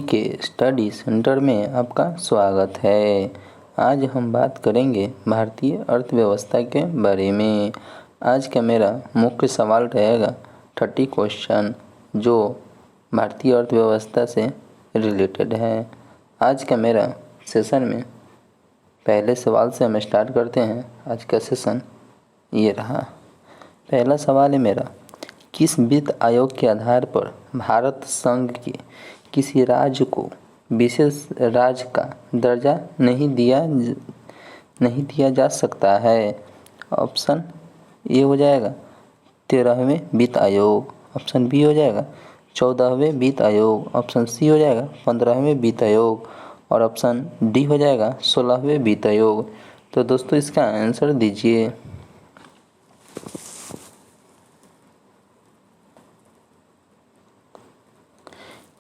के study centre में आपका स्वागत है। आज हम बात करेंगे भारतीय अर्थव्यवस्था के बारे में। आज का मेरा मुख्य सवाल रहेगा 30 क्वेश्चन जो भारतीय अर्थव्यवस्था से रिलेटेड है। आज का मेरा सेशन में पहले सवाल से हम स्टार्ट करते हैं। आज का सेशन ये रहा। पहला सवाल है मेरा, किस वित्त आयोग के आधार पर भारत संघ के किसी राज्य को विशेष राज्य का दर्जा नहीं दिया जा सकता है? ऑप्शन ए हो जाएगा 13वें वित्त आयोग, ऑप्शन बी हो जाएगा 14वें वित्त आयोग, ऑप्शन सी हो जाएगा 15वें वित्त आयोग और ऑप्शन डी हो जाएगा 16वें वित्त आयोग। तो दोस्तों इसका आंसर दीजिए।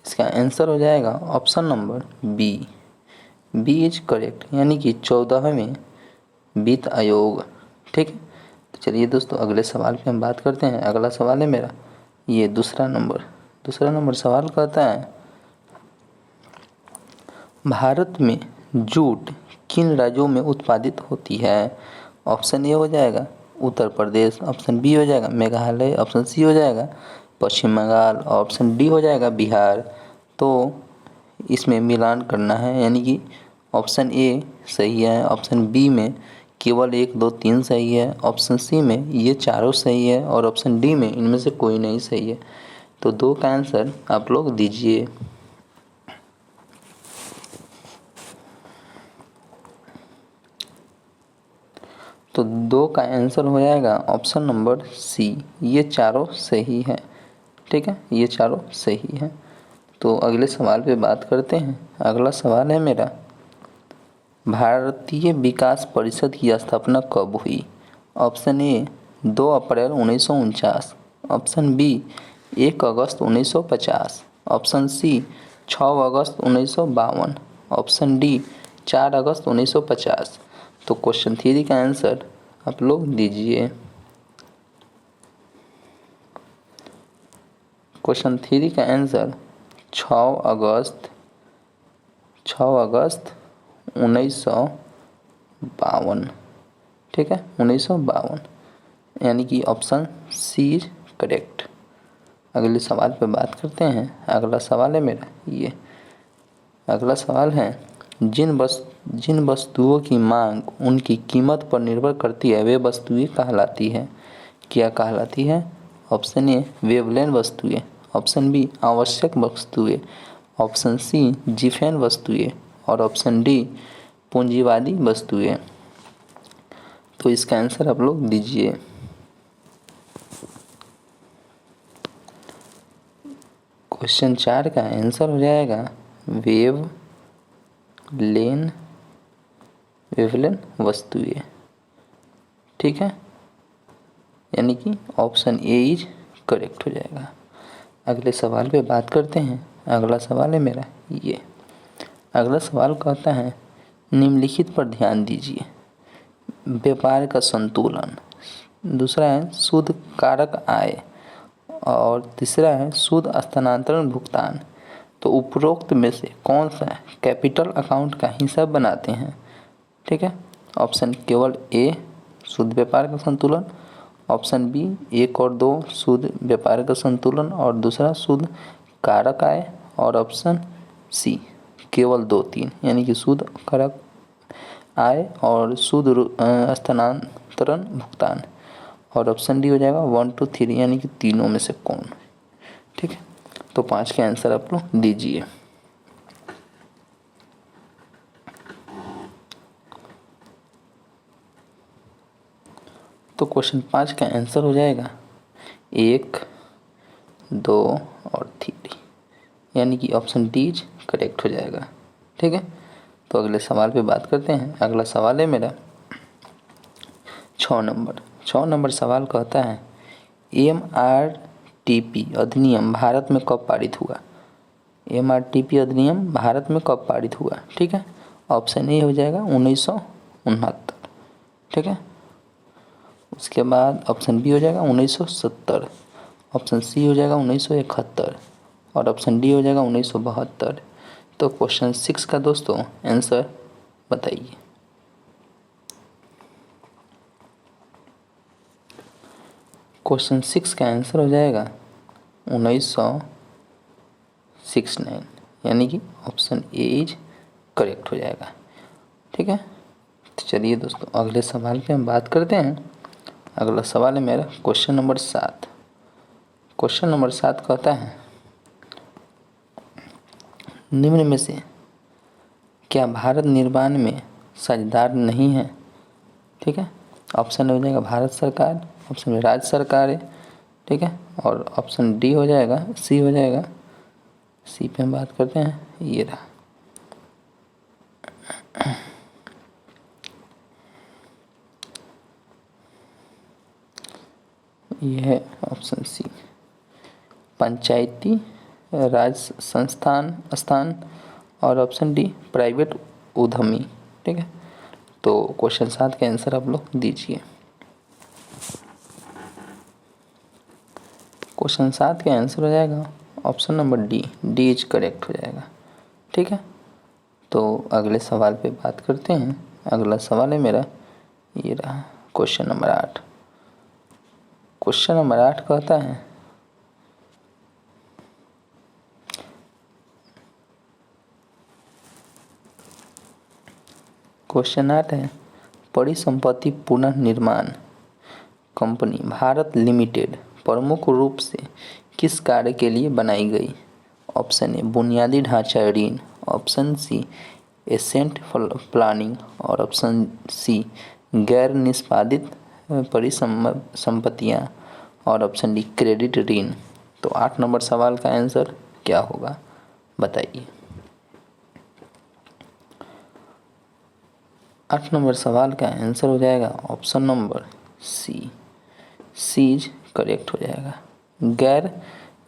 इसका आंसर हो जाएगा option number B. B is correct, यानी कि 14वें वित्त आयोग। ठीक है, तो चलिए दोस्तों अगले सवाल पे हम बात करते हैं। अगला सवाल है मेरा ये दूसरा नंबर सवाल कहता है, भारत में जूट किन राज्यों में उत्पादित होती है? ऑप्शन ए हो जाएगा उत्तर प्रदेश, ऑप्शन बी हो जाएगा मेघालय, ऑप्शन सी हो जाएगा पश्चिम बंगाल, ऑप्शन डी हो जाएगा बिहार। तो इसमें मिलान करना है, यानी कि ऑप्शन ए सही है, ऑप्शन बी में केवल 1 2 3 सही है, ऑप्शन सी में ये चारों सही है और ऑप्शन डी में इनमें से कोई नहीं सही है। तो दो का आंसर आप लोग दीजिए। तो दो का आंसर हो जाएगा ऑप्शन नंबर सी, ये चारों सही है। ठीक है, ये चारों सही है। तो अगले सवाल पे बात करते हैं। अगला सवाल है मेरा, भारतीय विकास परिषद की स्थापना कब हुई? ऑप्शन ए 2 अप्रैल 1949, ऑप्शन बी 1 अगस्त 1950, ऑप्शन सी 6 अगस्त 1952, ऑप्शन डी 4 अगस्त 1950। तो क्वेश्चन 3 का आंसर आप लोग दीजिए। क्वेश्चन 3 का आंसर 6 अगस्त 1952। ठीक है, 1952, यानी कि ऑप्शन सी करेक्ट। अगले सवाल पे बात करते हैं। अगला सवाल है मेरा ये। अगला सवाल है, जिन वस्तुओं की मांग उनकी कीमत पर निर्भर करती है वे वस्तुएं कहलाती है। क्या कहलाती है? ऑप्शन ए वेवलेन वस्तुएं, ऑप्शन बी आवश्यक वस्तुएं, ऑप्शन सी जिफेन वस्तुएं और ऑप्शन डी पूंजीवादी वस्तुएं। तो इसका आंसर आप लोग दीजिए। क्वेश्चन 4 का आंसर हो जाएगा वेवलेन वस्तुएं। ठीक है, यानी कि ऑप्शन ए इज करेक्ट हो जाएगा। अगले सवाल पे बात करते हैं। अगला सवाल है मेरा ये। अगला सवाल कहता है, निम्नलिखित पर ध्यान दीजिए। व्यापार का संतुलन, दूसरा है शुद्ध कारक आय और तीसरा है शुद्ध स्थानांतरण भुगतान। तो उपरोक्त में से कौन सा कैपिटल अकाउंट का हिस्सा बनाते हैं? ठीक है, ऑप्शन केवल ए शुद्ध व्यापार का संतुलन, ऑप्शन बी 1 और 2 शुद्ध व्यापार का संतुलन और दूसरा शुद्ध कारक आय और ऑप्शन सी केवल 2 3, यानी कि शुद्ध कारक आय और शुद्ध स्थानांतरण भुगतान और ऑप्शन डी हो जाएगा 1 2 3, यानी कि तीनों में से कौन। ठीक है, तो 5 के आंसर आप लोग दीजिए। तो क्वेश्चन 5 का आंसर हो जाएगा 1 2 और 3, यानी कि ऑप्शन डी करेक्ट हो जाएगा। ठीक है, तो अगले सवाल पे बात करते हैं। अगला सवाल है मेरा 6 नंबर सवाल कहता है, MRTP अधिनियम भारत में कब पारित हुआ? MRTP अधिनियम भारत में कब पारित हुआ? ठीक है, ऑप्शन ए हो जाएगा 1969। ठीक है, उसके बाद ऑप्शन बी हो जाएगा 1970, ऑप्शन सी हो जाएगा 1971 और ऑप्शन डी हो जाएगा 1972। तो क्वेश्चन 6 का दोस्तों आंसर बताइए। क्वेश्चन 6 का आंसर हो जाएगा 1969, यानी कि ऑप्शन ए इज करेक्ट हो जाएगा। ठीक है, तो चलिए दोस्तों अगले सवाल पे हम बात करते हैं। अगला सवाल है मेरा क्वेश्चन नंबर 7। क्वेश्चन नंबर 7 कहता है निम्न में से क्या भारत निर्माण में साझेदार नहीं है। ठीक है, ऑप्शन हो जाएगा भारत सरकार, ऑप्शन में राज्य सरकार है। ठीक है, और ऑप्शन डी हो जाएगा, सी हो जाएगा। सी पे हम बात करते हैं, ये रहा। यह है ऑप्शन सी, पंचायती राज संस्थान स्थान, और ऑप्शन डी प्राइवेट उद्यमी। ठीक है, तो क्वेश्चन 7 का आंसर आप लोग दीजिए। क्वेश्चन 7 का आंसर हो जाएगा option number D, D is correct हो जाएगा। ठीक है, तो अगले सवाल पे बात करते हैं। अगला सवाल है मेरा ये रहा क्वेश्चन नंबर 8। क्वेश्चन नंबर 8 कहता है क्वेश्चन 8 है परिसंपत्ति पुनर्निर्माण कंपनी भारत लिमिटेड प्रमुख रूप से किस कार्य के लिए बनाई गई। ऑप्शन ए बुनियादी ढांचा ऋण, ऑप्शन सी एसेट प्लानिंग, और ऑप्शन सी गैर निष्पादित परिसंपत्तियाँ, और ऑप्शन डी क्रेडिट ऋण। तो 8 नंबर सवाल का आंसर क्या होगा बताइए। 8 नंबर सवाल का आंसर हो जाएगा option number C, C's correct हो जाएगा, गैर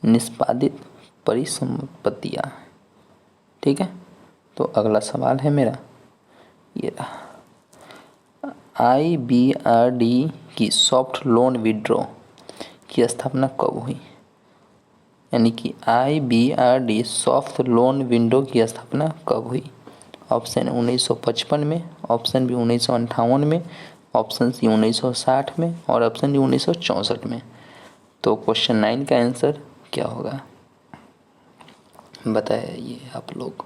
निष्पादित परिसंपत्तियाँ। ठीक है, तो अगला सवाल है मेरा ये रहा IBRD की सॉफ्ट लोन विड्रॉ की स्थापना कब हुई। यानी कि IBRD सॉफ्ट लोन विंडो की स्थापना कब हुई। ऑप्शन 1955 में, ऑप्शन बी 1958 में, ऑप्शन सी 1960 में, और ऑप्शन डी 1964 में। तो क्वेश्चन 9 का आंसर क्या होगा बताइए आप लोग।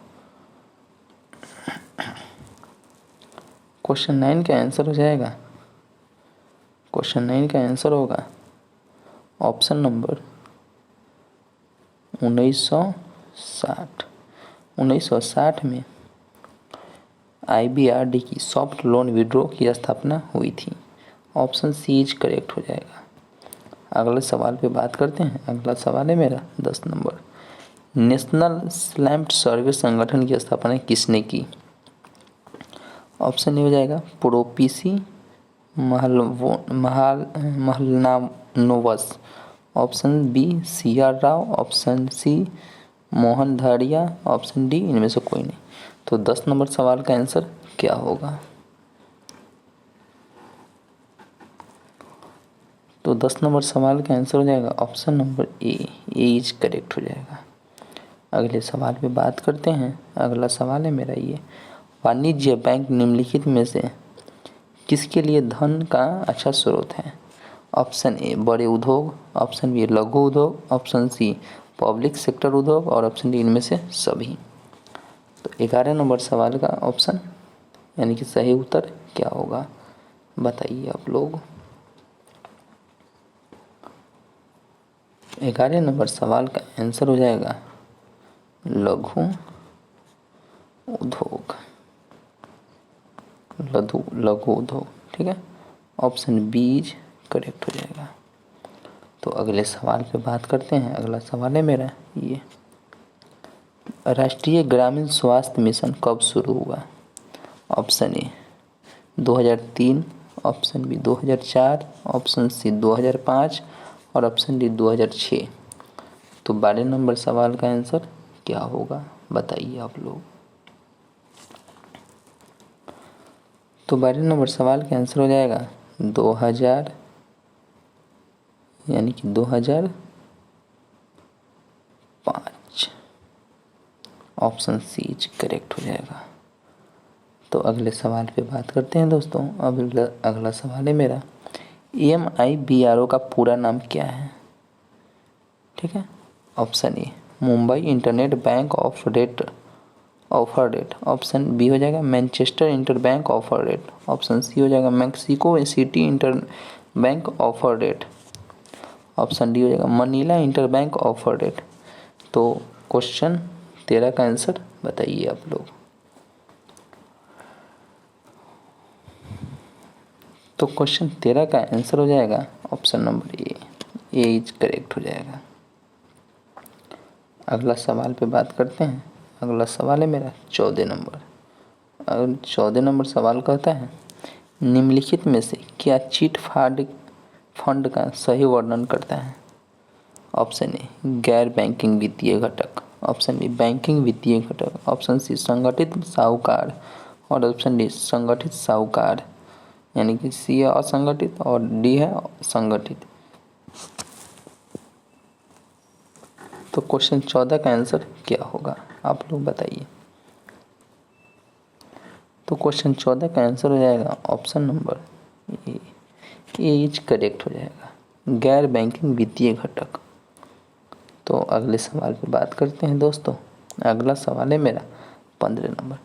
क्वेश्चन 9 का आंसर हो जाएगा, क्वेश्चन 9 का आंसर होगा ऑप्शन नंबर 1960। 1960 में IBRD की सॉफ्ट लोन विड्रॉ की स्थापना हुई थी। ऑप्शन सी इज करेक्ट हो जाएगा। अगले सवाल पे बात करते हैं। अगला सवाल है मेरा 10 नंबर, नेशनल स्लैम्प सर्वे संगठन की स्थापना किसने की। ऑप्शन ए हो जाएगा prof P C Mahalanobis, option B CR Rao, option C Mohan Dharia, option D इनमें से कोई नहीं। तो 10 नंबर सवाल का आंसर क्या होगा। तो 10 नंबर सवाल का आंसर हो जाएगा option number A, is correct हो जाएगा। अगले सवाल पे बात करते हैं। अगला सवाल है मेरा ये, वाणिज्य बैंक निम्नलिखित में से किसके लिए धन का अच्छा स्रोत है। ऑप्शन ए बड़े उद्योग, ऑप्शन बी लघु उद्योग, ऑप्शन सी पब्लिक सेक्टर उद्योग, और ऑप्शन डी इनमें से सभी। तो 11 नंबर सवाल का ऑप्शन यानी कि सही उत्तर क्या होगा बताइए आप लोग। 11 नंबर सवाल का आंसर हो जाएगा लघु उद्योग, लघु उद्योग। ठीक है, ऑप्शन बी करेक्ट हो जाएगा। तो अगले सवाल पे बात करते हैं। अगला सवाल है मेरा ये, राष्ट्रीय ग्रामीण स्वास्थ्य मिशन कब शुरू हुआ। Option A 2003, option B 2004, option C 2005, और ऑप्शन डी 2006। तो 12 नंबर सवाल का आंसर क्या होगा बताइए आप लोग। तो 12 नंबर सवाल का आंसर हो जाएगा 2000, यानी कि 2005। ऑप्शन सी इज करेक्ट हो जाएगा। तो अगले सवाल पे बात करते हैं दोस्तों। अब अगला सवाल है मेरा, MIBRO का पूरा नाम क्या है? ठीक है, option A Mumbai internet bank offer rate, option B हो जाएगा Manchester interbank offer rate, option C हो जाएगा Mexico City interbank offer rate, option D हो जाएगा Manila interbank offer rate. तो क्वेश्चन 13 का आंसर बताइए आप लोग। तो क्वेश्चन 13 का आंसर हो जाएगा option number A is correct हो जाएगा। अगला सवाल पे बात करते हैं। अगला सवाल है मेरा 14 नंबर। 14 नंबर सवाल कहता है, निम्नलिखित में से क्या चिट फंड का सही वर्णन करता है? ऑप्शन ए गैर बैंकिंग वित्तीय घटक, ऑप्शन बी बैंकिंग वित्तीय घटक, ऑप्शन सी संगठित साहूकार और ऑप्शन डी संगठित साहूकार, यानी कि सी है असंगठित और डी है संगठित। तो क्वेश्चन 14 का आंसर क्या होगा आप लोग बताइए। तो क्वेश्चन 14 का आंसर हो जाएगा option number A is correct हो जाएगा, गैर बैंकिंग वित्तीय घटक। तो अगले सवाल पे बात करते हैं दोस्तों। अगला सवाल है मेरा 15 नंबर।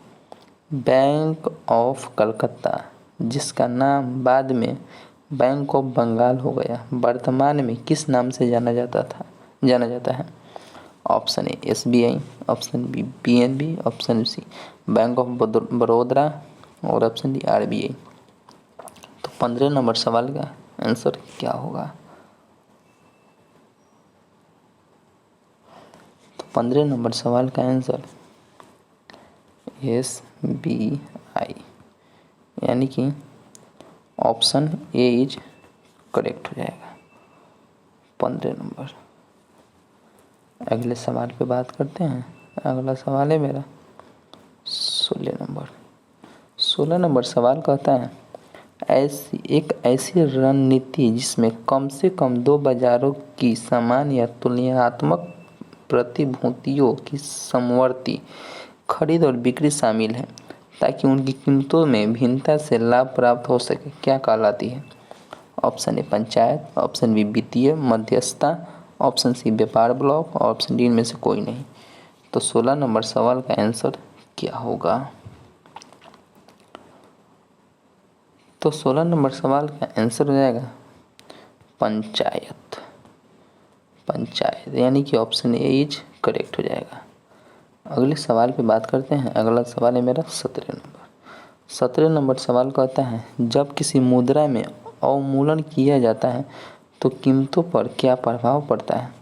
बैंक ऑफ कलकत्ता, जिसका नाम बाद में बैंक ऑफ बंगाल हो गया, वर्तमान में किस नाम से जाना जाता है? Option A SBI, option B PNB, option C bank of Baroda और ऑप्शन डी RBI। तो 15 नंबर सवाल का आंसर क्या होगा? तो 15 नंबर सवाल का आंसर SBI, यानी कि ऑप्शन ए इज करेक्ट हो जाएगा 15 नंबर। अगले सवाल पे बात करते हैं। अगला सवाल है मेरा 16 नंबर। 16 नंबर सवाल कहता है, ऐसी रणनीति जिसमें कम से कम दो बाजारों की समान या तुलनात्मक प्रतिभूतियों की समवर्ती खरीद और बिक्री शामिल है ताकि उनकी कीमतों में भिन्नता से लाभ प्राप्त हो सके, क्या कहलाती है? Option A panchayat, option B वित्तीय मध्यस्थता, ऑप्शन सी व्यापार ब्लॉक और ऑप्शन डी इनमें से कोई नहीं। तो 16 नंबर सवाल का आंसर क्या होगा? तो 16 नंबर सवाल का आंसर हो जाएगा पंचायत, यानी कि ऑप्शन ए इज करेक्ट हो जाएगा। अगले सवाल पे बात करते हैं। अगला सवाल है मेरा 17 नंबर। 17 नंबर सवाल कहता है, जब किसी मुद्रा में अवमूल्यन किया जाता है तो कीमतों पर क्या प्रभाव पड़ता है?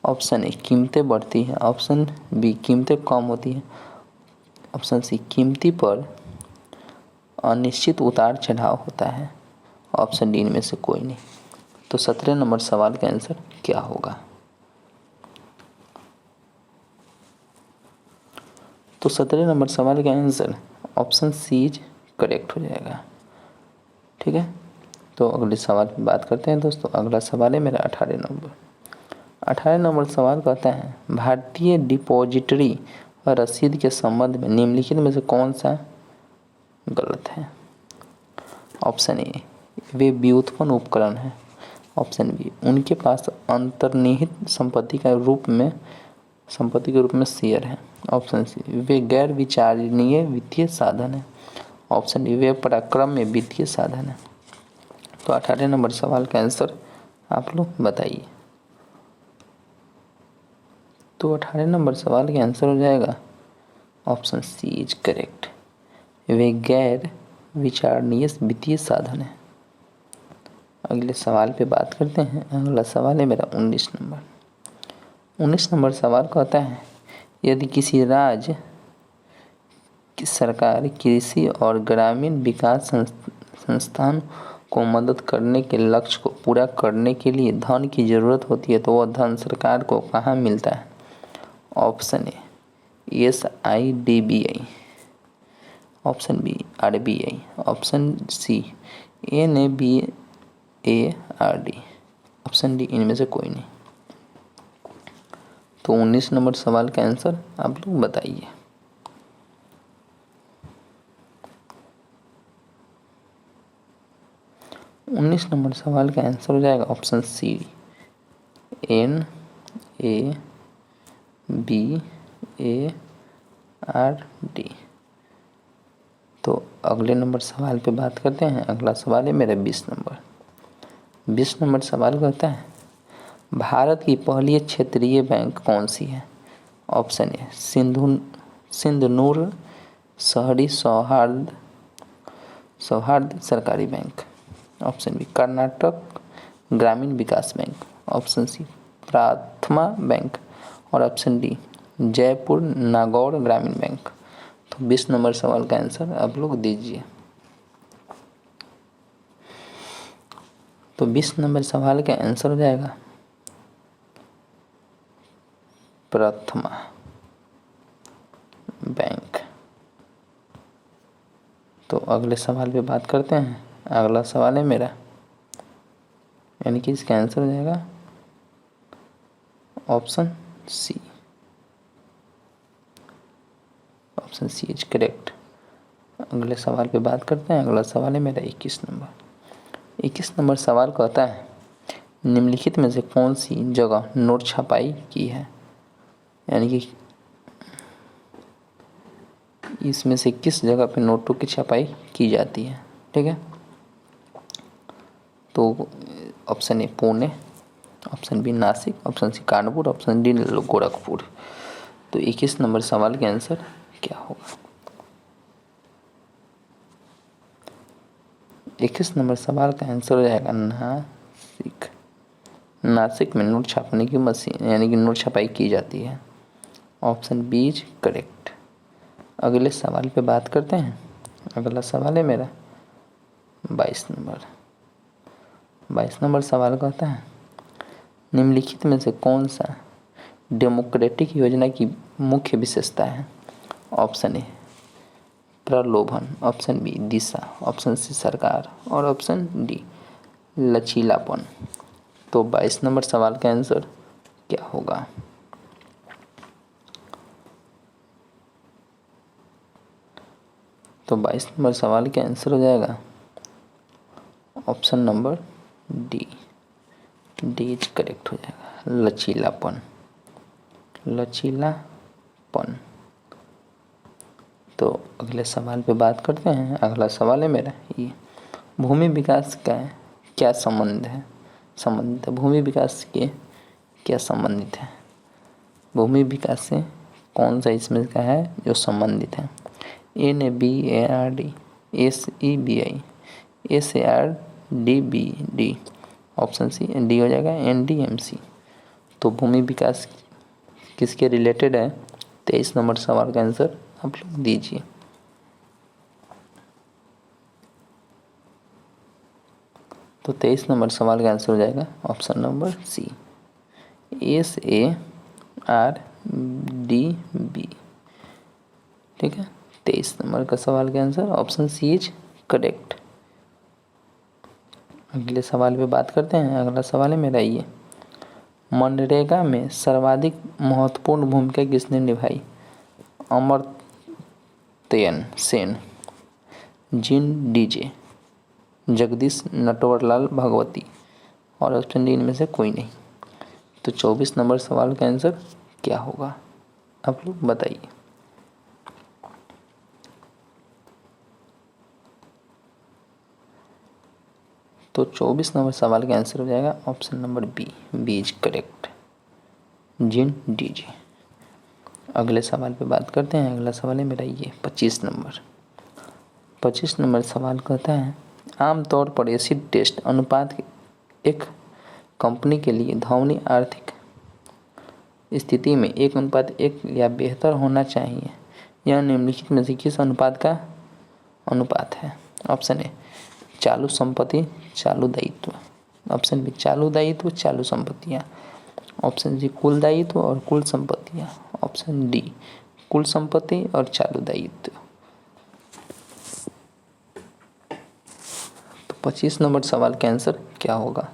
ऑप्शन ए कीमतें बढ़ती हैं, ऑप्शन बी कीमतें कम होती हैं, ऑप्शन सी कीमती पर अनिश्चित उतार चढ़ाव होता है, ऑप्शन डी इनमें से कोई नहीं। तो 17 नंबर सवाल का आंसर क्या होगा? तो 17 नंबर सवाल का answer option C is correct हो जाएगा। ठीक है, तो अगले सवाल पे बात करते हैं दोस्तों। अगला सवाल है मेरा 18 नंबर। 18 नंबर सवाल कहता है, भारतीय डिपॉजिटरी रसीद के संबंध में निम्नलिखित में से कौन सा गलत है? ऑप्शन ए वे व्युत्पन्न उपकरण हैं, ऑप्शन बी उनके पास अंतर्निहित संपत्ति के रूप में शेयर है, ऑप्शन सी वे गैर विचारणीय वित्तीय साधन है, ऑप्शन डी वे पराक्रम में वित्तीय साधन है। तो 18 नंबर सवाल का आंसर आप लोग बताइए। तो 18 नंबर सवाल का आंसर हो जाएगा ऑप्शन सी इज करेक्ट, वे गैर विचारणीय वित्तीय साधन है। अगले सवाल पे बात करते हैं। अगला सवाल है मेरा 19 नंबर। 19 नंबर सवाल कहता है, यदि किसी राज्य की सरकार कृषि और ग्रामीण विकास संस्थान को मदद करने के लक्ष्य को पूरा करने के लिए धन की जरूरत होती है तो वह धन सरकार को कहाँ मिलता है? Option A SIDBI, option B RBI, option C NABARD, option D इनमें से कोई नहीं। तो 19 नंबर सवाल का आंसर आप लोग बताइए। उन्नीस नंबर सवाल का आंसर हो जाएगा ऑप्शन सी, NABARD। तो अगले नंबर सवाल पे बात करते हैं। अगला सवाल है मेरा 20 नंबर। 20 नंबर सवाल कहता है भारत की पहली क्षेत्रीय बैंक कौन सी है? ऑप्शन ए सिंधनूर शहरी सौहार्द सरकारी bank. Option B Karnataka Gramin Vikas bank. Option C Prathama bank. और option D Jaipur Nagaur Gramin bank. तो 20 नंबर सवाल का आंसर आप लोग दीजिए। तो 20 नंबर सवाल का आंसर हो जाएगा प्रथमा बैंक। तो अगले सवाल पे बात करते हैं। अगला सवाल है मेरा, यानी कि इसका आंसर हो जाएगा option C. Option C is correct. अगले सवाल पे बात करते हैं। अगला सवाल है मेरा 21 नंबर। 21 नंबर सवाल कहता है निम्नलिखित में से कौन सी जगह नोट छपाई की है? यानी कि इसमें से किस जगह पे नोटों की छपाई की जाती है? ठीक है, तो option A Pune, option B Nashik, option C Kanpur, option D Gorakhpur. तो 21 नंबर सवाल का आंसर क्या होगा? 21 नंबर सवाल का आंसर हो जाएगा नासिक। नासिक में नोट छापने की मशीन यानी कि नोट छपाई की जाती है। Option B is correct. अगले सवाल पे बात करते हैं। अगला सवाल है मेरा 22 नंबर। 22 नंबर सवाल कहता है निम्नलिखित में से कौन सा डेमोक्रेटिक योजना की मुख्य विशेषता है? ऑप्शन ए प्रलोभन, ऑप्शन बी दिशा, ऑप्शन सी सरकार और ऑप्शन डी लचीलापन। तो 22 नंबर सवाल का आंसर क्या होगा? तो 22 नंबर सवाल का आंसर हो जाएगा option number D. D is correct हो जाएगा, लचीलापन। लचीलापन। तो अगले सवाल पे बात करते हैं। अगला सवाल है मेरा ये भूमि विकास का क्या संबंध है? भूमि विकास के क्या संबंधित है? भूमि विकास से कौन सा इसमें का है जो संबंधित है? NABARD, SEBI, SARDBD। Option C D हो जाएगा NDMC। तो भूमि विकास किसके रिलेटेड है? 23 नंबर सवाल का आंसर आप लोग दीजिए। तो 23 नंबर सवाल का आंसर हो जाएगा ऑप्शन नंबर सी, SARDB। ठीक है, 23 नंबर का सवाल का answer option C is correct. अगले सवाल पे बात करते हैं। अगला सवाल है मेरा ये मनरेगा में सर्वाधिक महत्वपूर्ण भूमिका किसने निभाई? अमर्त्य सेन, जीन डीजे, जगदीश नटवरलाल भगवती और ऑप्शन डी इनमें से कोई नहीं। तो 24 नंबर सवाल का आंसर क्या होगा आप लोग बताइए। तो 24 नंबर सवाल का आंसर हो जाएगा option number B is correct, जीन डीजे। अगले सवाल पे बात करते हैं। अगला सवाल है मेरा ये 25 नंबर। 25 नंबर सवाल कहता है आमतौर पर एसिड टेस्ट अनुपात एक कंपनी के लिए धावनी आर्थिक स्थिति में 1:1 या बेहतर होना चाहिए। यह निम्नलिखित में से किस अनुपात का अनुपात है? ऑप्शन ए चालू संपत्ति चालू दायित्व, ऑप्शन बी चालू दायित्व चालू संपत्तियाँ, ऑप्शन सी कुल दायित्व और कुल संपत्तियाँ, ऑप्शन डी कुल संपत्ति और चालू दायित्व। तो 25 नंबर सवाल का आंसर क्या होगा?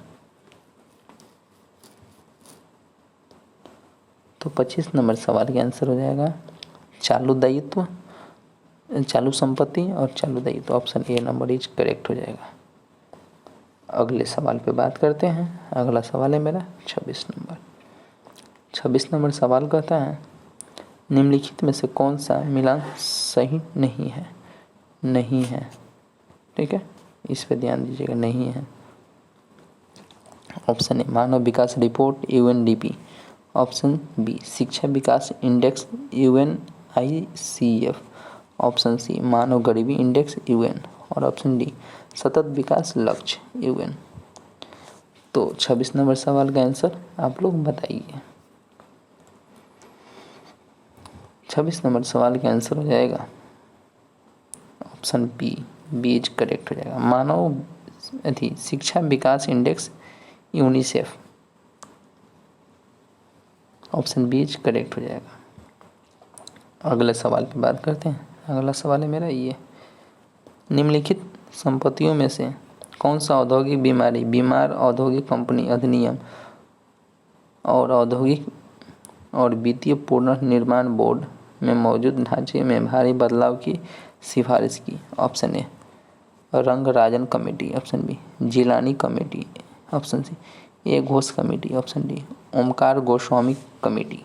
तो तो 25 नंबर सवाल का आंसर हो जाएगा चालू दायित्व, चालू संपत्ति और चालू दायित्व। Option A number is correct हो जाएगा। अगले सवाल पे बात करते हैं। अगला सवाल है मेरा 26 नंबर। 26 नंबर सवाल कहता है निम्नलिखित में से कौन सा मिलान सही नहीं है। नहीं है, ठीक है, इस पे ध्यान दीजिएगा, नहीं है। ऑप्शन ए मानव विकास रिपोर्ट यूएनडीपी। ऑप्शन बी शिक्षा विकास इंडेक्स यूएनआईसीएफ। ऑप्शन सी मानव गरीबी इंडेक्स यूएन और ऑप्शन डी सतत विकास लक्ष्य यूएन। तो 26 नंबर सवाल का आंसर आप लोग बताइए। 26 नंबर सवाल का आंसर हो जाएगा ऑप्शन बी इज करेक्ट हो जाएगा। मानव शिक्षा विकास index UNICEF. Option B is correct हो जाएगा। अगले सवाल पे बात करते हैं। अगला सवाल है मेरा ये निम्नलिखित संपत्तियों में से कौन सा औद्योगिक बीमारी बीमार औद्योगिक कंपनी अधिनियम और औद्योगिक और वित्तीय पुनर्निर्माण बोर्ड में मौजूद ढांचे में भारी बदलाव की सिफारिश की। Option A Rangarajan committee. Option B Jilani committee. Option C A Ghosh committee. Option D Omkar Goswami committee.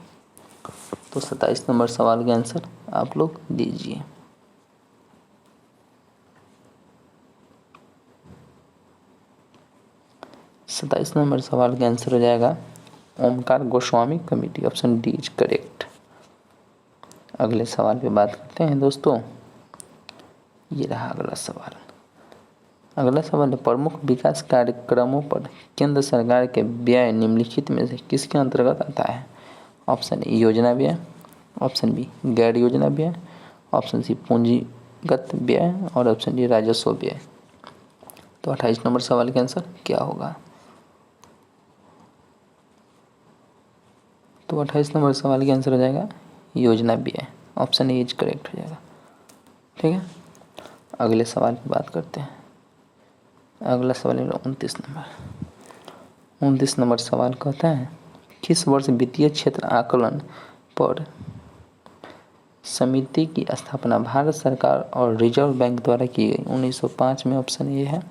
तो 27 नंबर सवाल का आंसर आप लोग दीजिए। सत्ताईस नंबर सवाल का आंसर हो जाएगा Omkar Goswami committee. Option D is correct. अगले सवाल पे बात करते हैं दोस्तों। ये रहा अगला सवाल। अगला सवाल है प्रमुख विकास कार्यक्रमों पर केंद्र सरकार के व्यय निम्नलिखित में से किसके अंतर्गत आता है। ऑप्शन ए योजना व्यय। ऑप्शन बी गैर योजना व्यय। ऑप्शन सी पूंजीगत व्यय और ऑप्शन डी राजस्व व्यय। तो 28 नंबर सवाल का आंसर क्या होगा। तो 28 नंबर सवाल का आंसर हो जाएगा योजना व्यय। ऑप्शन ए इज करेक्ट हो जाएगा, ठीक है। अगले सवाल की बात करते हैं। अगला सवाल है 29 नंबर। 29 नंबर सवाल कहता है किस वर्ष वित्तीय क्षेत्र आकलन पर समिति की स्थापना भारत सरकार और रिजर्व बैंक द्वारा की गई। 1905 में ऑप्शन ए है।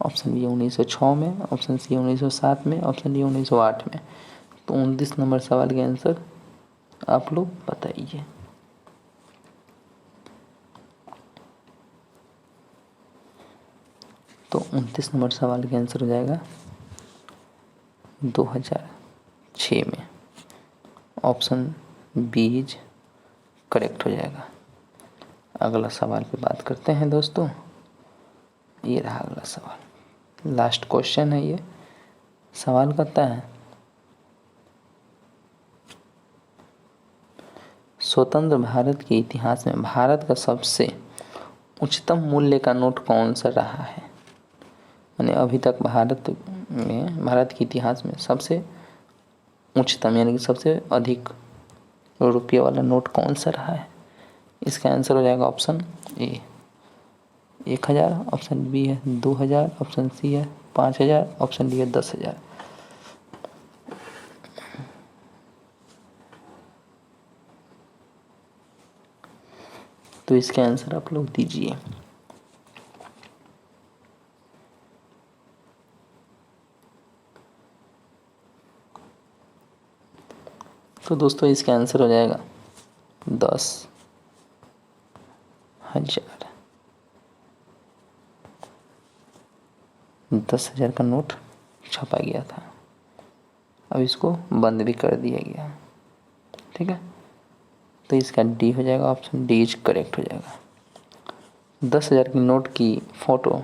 ऑप्शन बी 1906 में। ऑप्शन सी 1907 में। ऑप्शन डी 1908 में। तो 29 नंबर सवाल का आंसर आप लोग बताइए। तो 29 नंबर सवाल का आंसर हो जाएगा 2006 में। ऑप्शन बी इज करेक्ट हो जाएगा। अगला सवाल पे बात करते हैं दोस्तों। ये रहा अगला सवाल, लास्ट क्वेश्चन है ये। सवाल करता है स्वतंत्र भारत के इतिहास में भारत का सबसे उच्चतम मूल्य का नोट कौन सा रहा है। यानी अभी तक भारत के इतिहास में सबसे उच्चतम यानी कि सबसे अधिक रुपये वाला नोट कौन सा रहा है। इसका आंसर हो जाएगा ऑप्शन ए 1000। ऑप्शन बी है 2000। ऑप्शन सी है 5000। ऑप्शन डी है 10,000। तो इसका आंसर आप लोग दीजिए। तो दोस्तों इसका आंसर हो जाएगा 10,000। 10,000 का नोट छपा गया था, अब इसको बंद भी कर दिया गया, ठीक है। तो इसका डी हो जाएगा, ऑप्शन डी इज करेक्ट हो जाएगा। 10,000 की नोट की फ़ोटो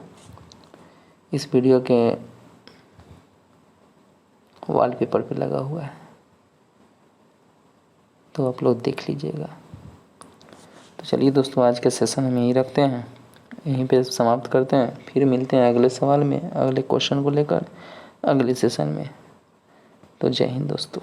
इस वीडियो के वॉलपेपर पे लगा हुआ है, तो आप लोग देख लीजिएगा। तो चलिए दोस्तों आज के सेशन हम यहीं रखते हैं, यहीं पे समाप्त करते हैं। फिर मिलते हैं अगले सवाल में, अगले क्वेश्चन को लेकर अगले सेशन में। तो जय हिंद दोस्तों।